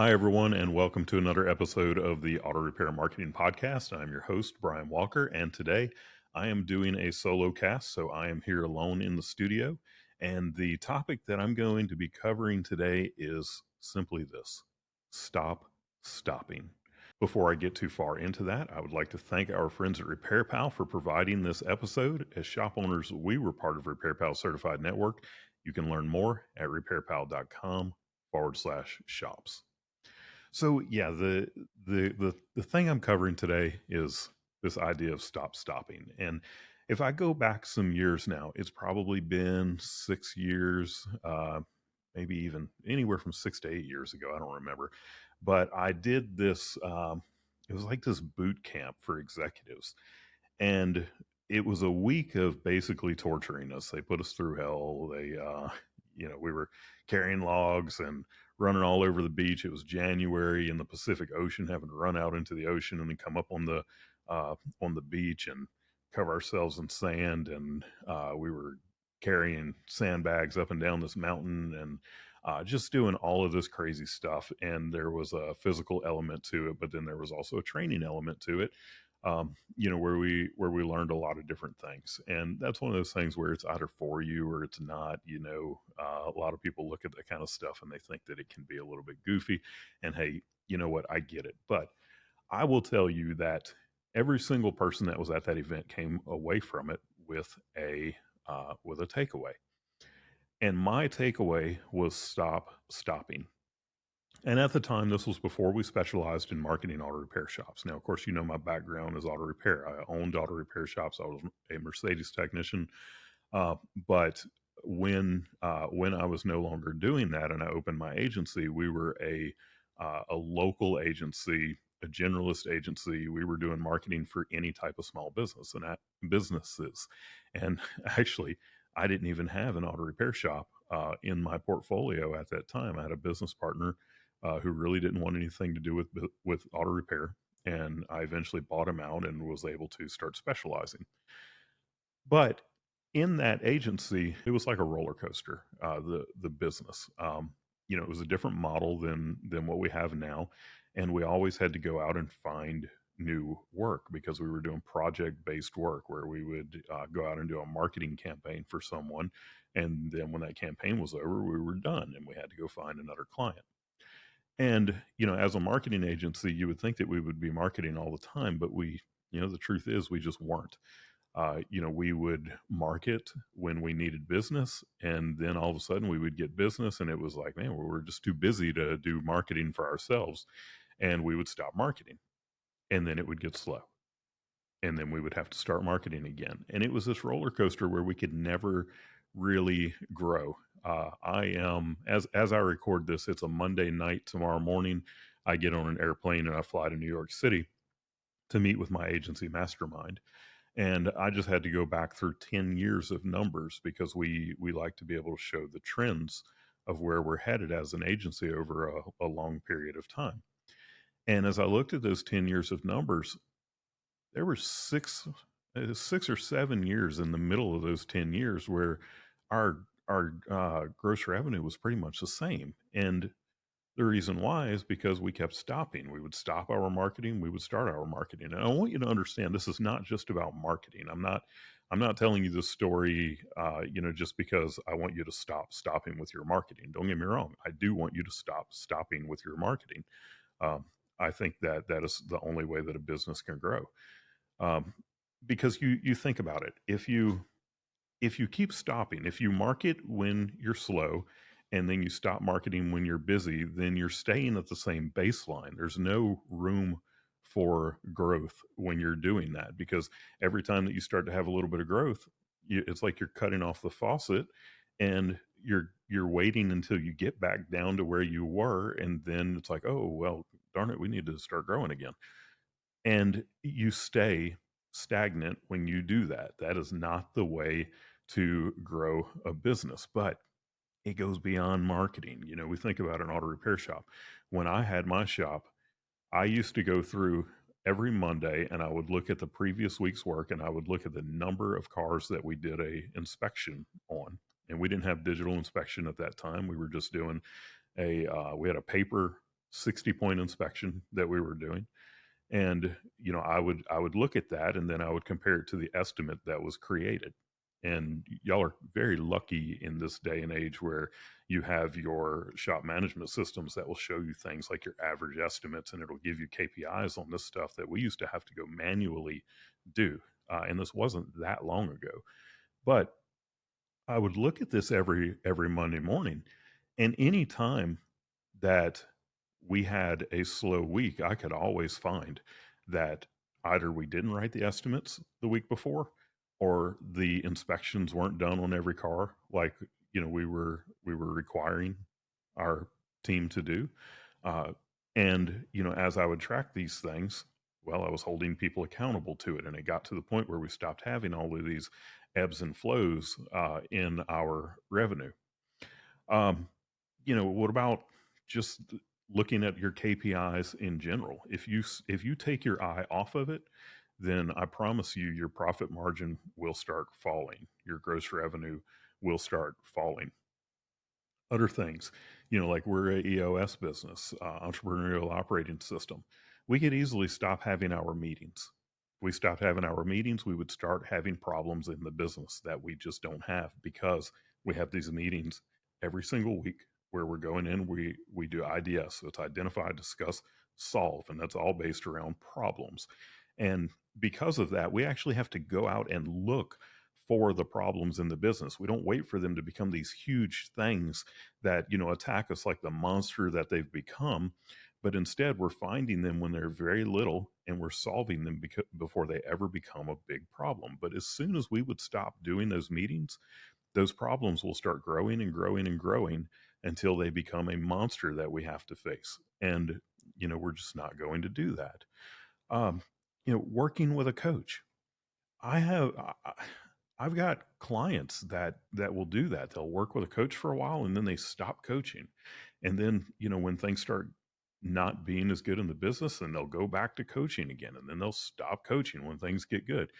Hi, everyone, and welcome to another episode of the Auto Repair Marketing Podcast. I'm your host, Brian Walker, and today I am doing a solo cast, so I am here alone in the studio. And the topic that I'm going to be covering today is simply this: stop stopping. Before I get too far into that, I would like to thank our friends at RepairPal for providing this episode. As shop owners, we were part of RepairPal Certified Network. You can learn more at repairpal.com/shops. So yeah, the thing I'm covering today is this idea of stop stopping. And if I go back some years now, it's probably been 6 years, maybe even anywhere from 6 to 8 years ago. I don't remember, but I did this. It was like this boot camp for executives, and it was a week of basically torturing us. They put us through hell. We were carrying logs and running all over the beach. It was January in the Pacific Ocean, having to run out into the ocean and then come up on the beach and cover ourselves in sand. And we were carrying sandbags up and down this mountain and just doing all of this crazy stuff. And there was a physical element to it, but then there was also a training element to it. Where we learned a lot of different things, and that's one of those things where it's either for you or it's not. A lot of people look at that kind of stuff and they think that it can be a little bit goofy. And hey, you know what? I get it, but I will tell you that every single person that was at that event came away from it with a takeaway, and my takeaway was stop stopping. And at the time, this was before we specialized in marketing auto repair shops. Now, of course, my background is auto repair. I owned auto repair shops. I was a Mercedes technician. But when I was no longer doing that and I opened my agency, we were a local agency, a generalist agency. We were doing marketing for any type of small business and businesses. And actually, I didn't even have an auto repair shop in my portfolio at that time. I had a business partner who really didn't want anything to do with auto repair, and I eventually bought him out and was able to start specializing. But in that agency, it was like a roller coaster. The business, it was a different model than what we have now, and we always had to go out and find new work because we were doing project based work where we would go out and do a marketing campaign for someone, and then when that campaign was over, we were done and we had to go find another client. And, as a marketing agency, you would think that we would be marketing all the time, but the truth is we just weren't. We would market when we needed business, and then all of a sudden we would get business, and it was like, man, we're just too busy to do marketing for ourselves. And we would stop marketing, and then it would get slow. And then we would have to start marketing again. And it was this roller coaster where we could never really grow. I am as I record this, it's a Monday night. Tomorrow morning, I get on an airplane and I fly to New York City to meet with my agency mastermind. And I just had to go back through 10 years of numbers because we like to be able to show the trends of where we're headed as an agency over a long period of time. And as I looked at those 10 years of numbers, there were 6 or 7 years in the middle of those 10 years where our gross revenue was pretty much the same. And the reason why is because we kept stopping. We would stop our marketing, we would start our marketing. And I want you to understand this is not just about marketing. I'm not telling you this story just because I want you to stop stopping with your marketing. Don't get me wrong. I do want you to stop stopping with your marketing. I think that is the only way that a business can grow. Um, because you think about it. If you keep stopping, if you market when you're slow and then you stop marketing when you're busy, then you're staying at the same baseline. There's no room for growth when you're doing that, because every time that you start to have a little bit of growth, it's like you're cutting off the faucet and you're waiting until you get back down to where you were, and then it's like, oh well, darn it, we need to start growing again. And you stay stagnant when you do that. That is not the way to grow a business, but it goes beyond marketing. We think about an auto repair shop. When I had my shop, I used to go through every Monday and I would look at the previous week's work and I would look at the number of cars that we did a inspection on. And we didn't have digital inspection at that time. We were just doing we had a paper 60-point inspection that we were doing. And I would look at that, and then I would compare it to the estimate that was created. And y'all are very lucky in this day and age where you have your shop management systems that will show you things like your average estimates, and it'll give you KPIs on this stuff that we used to have to go manually do. And this wasn't that long ago. But I would look at this every Monday morning, and any time that we had a slow week, I could always find that either we didn't write the estimates the week before, or the inspections weren't done on every car like we were requiring our team to do. Uh, and as I would track these things, well, I was holding people accountable to it, and it got to the point where we stopped having all of these ebbs and flows in our revenue. Um, what about just looking at your KPIs in general? If you take your eye off of it, then I promise you your profit margin will start falling. Your gross revenue will start falling. Other things, like we're a EOS business, entrepreneurial operating system. We could easily stop having our meetings. If we stopped having our meetings, we would start having problems in the business that we just don't have, because we have these meetings every single week where we're going in. We do IDS, so it's identify, discuss, solve, and that's all based around problems. And because of that, we actually have to go out and look for the problems in the business. We don't wait for them to become these huge things that attack us like the monster that they've become, but instead we're finding them when they're very little, and we're solving them before they ever become a big problem. But as soon as we would stop doing those meetings, those problems will start growing and growing and growing until they become a monster that we have to face. And we're just not going to do that. um, Working with a coach, I have I've got clients that will do that. They'll work with a coach for a while, and then they stop coaching. And then, when things start not being as good in the business, then they'll go back to coaching again, and then they'll stop coaching when things get good.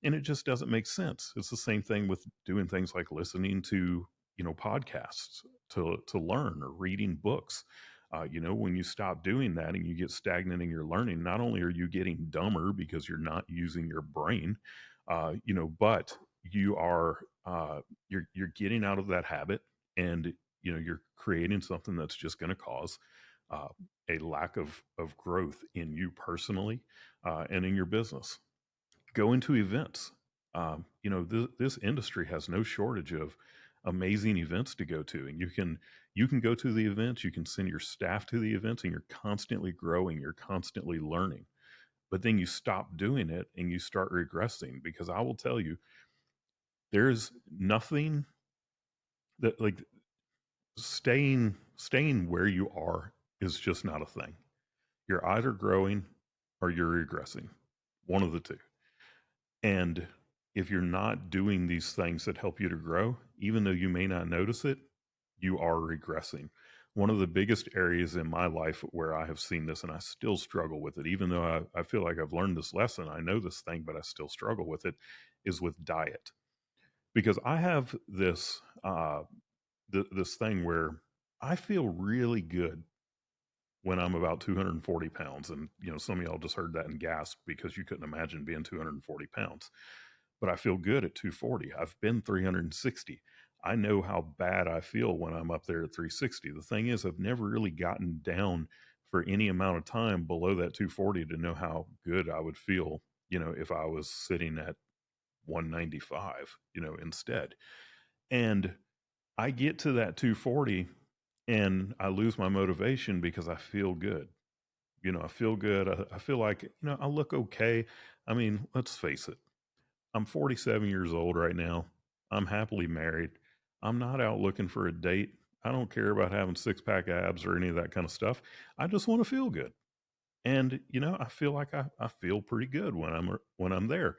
And it just doesn't make sense. It's the same thing with doing things like listening to, podcasts to learn, or reading books. When you stop doing that and you get stagnant in your learning, not only are you getting dumber because you're not using your brain, but you are you're getting out of that habit, and you're creating something that's just going to cause uh, a lack of growth in you personally, and in your business. Go into events. This industry has no shortage of amazing events to go to, and you can go to the events. You can send your staff to the events, and you're constantly growing. You're constantly learning. But then you stop doing it and you start regressing, because I will tell you, there's nothing that, like, staying where you are is just not a thing. You're either growing or you're regressing, one of the two. And if you're not doing these things that help you to grow, even though you may not notice it, you are regressing. One of the biggest areas in my life where I have seen this, and I still struggle with it, even though I feel like I've learned this lesson, I know this thing, but I still struggle with it, is with diet. Because I have this thing where I feel really good when I'm about 240 pounds. And, some of y'all just heard that and gasped, because you couldn't imagine being 240 pounds. But I feel good at 240. I've been 360. I know how bad I feel when I'm up there at 360. The thing is, I've never really gotten down for any amount of time below that 240 to know how good I would feel, if I was sitting at 195, instead. And I get to that 240 and I lose my motivation because I feel good. I feel good. I feel like, I look okay. I mean, let's face it. I'm 47 years old right now. I'm happily married. I'm not out looking for a date. I don't care about having six pack abs or any of that kind of stuff. I just want to feel good. And, I feel like I feel pretty good when I'm there.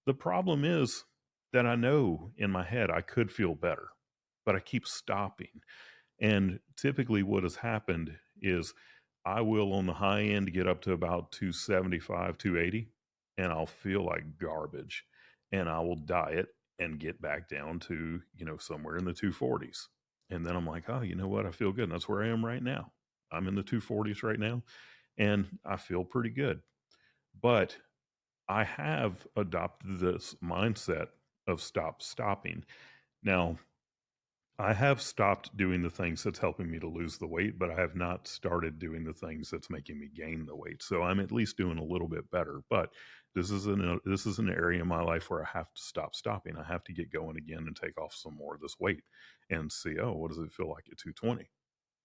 The problem is that I know in my head I could feel better, but I keep stopping. And typically what has happened is I will, on the high end, get up to about 275, 280, and I'll feel like garbage. And I will diet and get back down to, somewhere in the 240s. And then I'm like, oh, you know what? I feel good. And that's where I am right now. I'm in the 240s right now, and I feel pretty good. But I have adopted this mindset of stop stopping. Now, I have stopped doing the things that's helping me to lose the weight, but I have not started doing the things that's making me gain the weight. So I'm at least doing a little bit better. But this is an area in my life where I have to stop stopping. I have to get going again and take off some more of this weight and see, oh, what does it feel like at 220?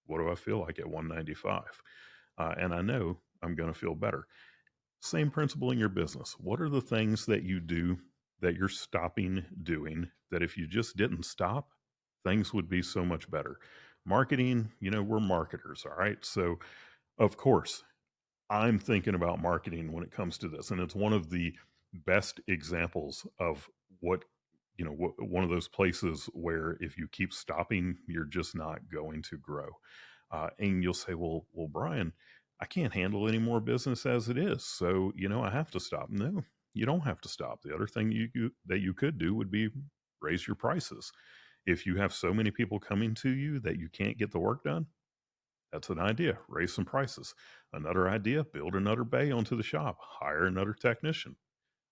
What do I feel like at 195? And I know I'm going to feel better. Same principle in your business. What are the things that you do that you're stopping doing that if you just didn't stop, things would be so much better? Marketing, we're marketers, all right? So, of course, I'm thinking about marketing when it comes to this. And it's one of the best examples of what, one of those places where if you keep stopping, you're just not going to grow. And you'll say, well, Brian, I can't handle any more business as it is. So, I have to stop. No, you don't have to stop. The other thing that you could do would be raise your prices. If you have so many people coming to you that you can't get the work done, that's an idea. Raise some prices. Another idea, build another bay onto the shop, hire another technician.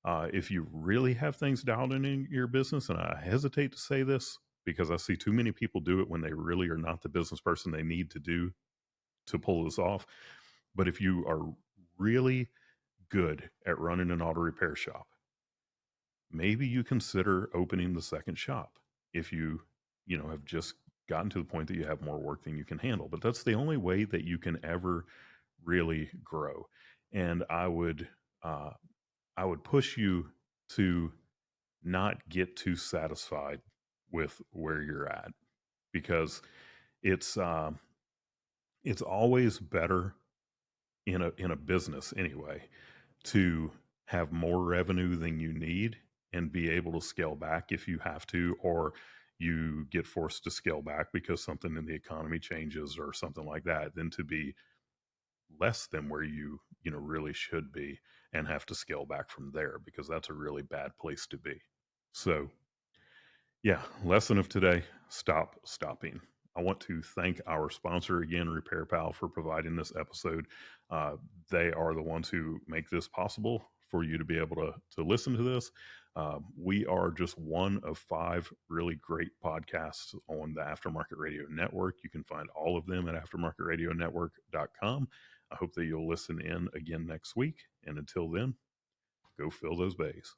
If you really have things dialed in your business, and I hesitate to say this because I see too many people do it when they really are not the business person they need to do to pull this off. But if you are really good at running an auto repair shop, maybe you consider opening the second shop if have just gotten to the point that you have more work than you can handle. But that's the only way that you can ever really grow. And uh, I would push you to not get too satisfied with where you're at because it's it's always better in a business anyway to have more revenue than you need and be able to scale back if you have to, or you get forced to scale back because something in the economy changes or something like that, than to be less than where you really should be and have to scale back from there, because that's a really bad place to be. So yeah, lesson of today, stop stopping. I want to thank our sponsor again, Repair Pal, for providing this episode. Uh, they are the ones who make this possible for you to be able to listen to this. We are just one of 5 really great podcasts on the Aftermarket Radio Network. You can find all of them at aftermarketradionetwork.com. I hope that you'll listen in again next week. And until then, go fill those bays.